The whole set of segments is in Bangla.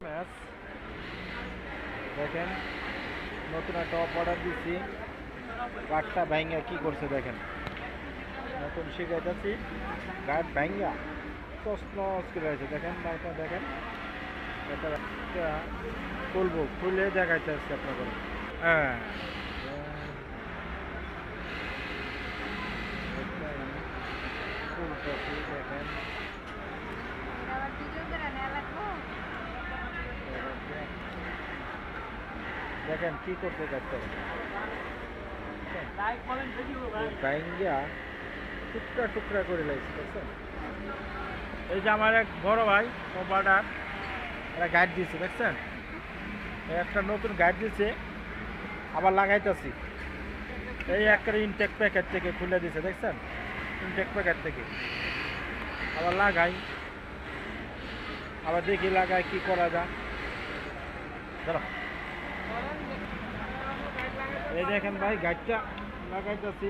ম্যাচ দেখেন, নতুন একটা অর্ডার দিচ্ছি। গাঠটা ভাঙ্গা কি করছে দেখেন, নতুন শিখাইতেছি। গাঠ ভাঙ্গা তসনস করে আছে দেখেন, এটা দেখেন। এটা খুলবো, খুলে দেখাইতে আসছি আপনাদের। হ্যাঁ, খুলতেছি দেখেন। দেখেন কি করতে যাচ্ছে, ভাঙ্গা টুকরা টুকরা করে লাগছে দেখছেন। এই যে আমার এক বড় ভাই কম্পাউন্ডার একটা গাইড দিচ্ছে দেখছেন, একটা নতুন গাইড দিচ্ছে, আবার লাগাইতেছি। এই একটা ইনটেক প্যাকেট থেকে খুলে দিছে দেখছেন, ইনটেক প্যাকেট থেকে আবার লাগাই, আবার দেখি লাগাই কি করা যায়। ধরো এই দেখেন ভাই, গাইডটা লাগাইতেছি।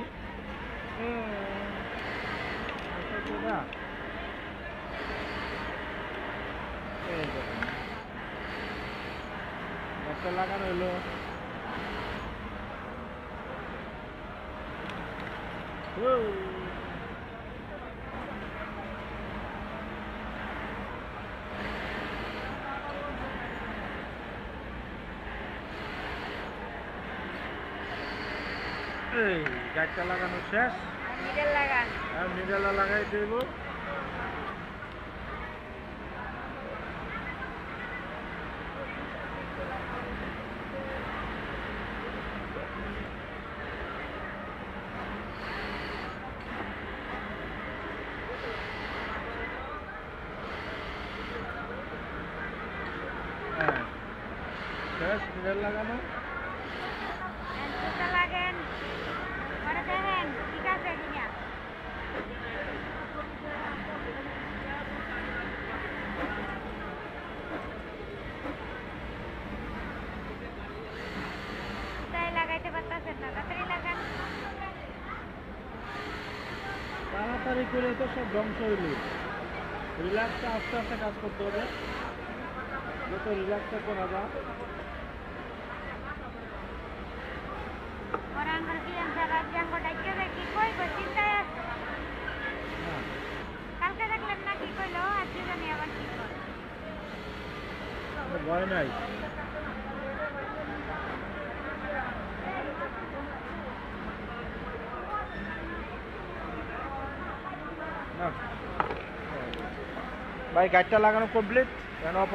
গাইডটা লাগানো হলো। এই গাইডটা লাগানো শেষ, নিডেল লাগান। নিডেলা লাগাই দেব। হ্যাঁ, শেষ নিডেল লাগানো। জুতা লাগেন, পরে দেখেন ঠিক আছে কিনা। জুতাই লাগাইতে পারতেছেন না, তাড়াতাড়ি লাগান। তাড়াতাড়ি করে তো সব ধ্বংস হইল। রিল্যাক্সে আস্তে আস্তে কাজ করতে হবে, যত রিল্যাক্সে করা যায়। ওরান করে দিলেন স্যার, আজ জাঙ্গো ডাইকে দেখি কই কই চিন্তায় আছে। কালকে দেখলেন না কি কইলো, আজকে জানি আবার কি কয়। ভয় নাই। ভাই গাড়িটা লাগানো কমপ্লিট।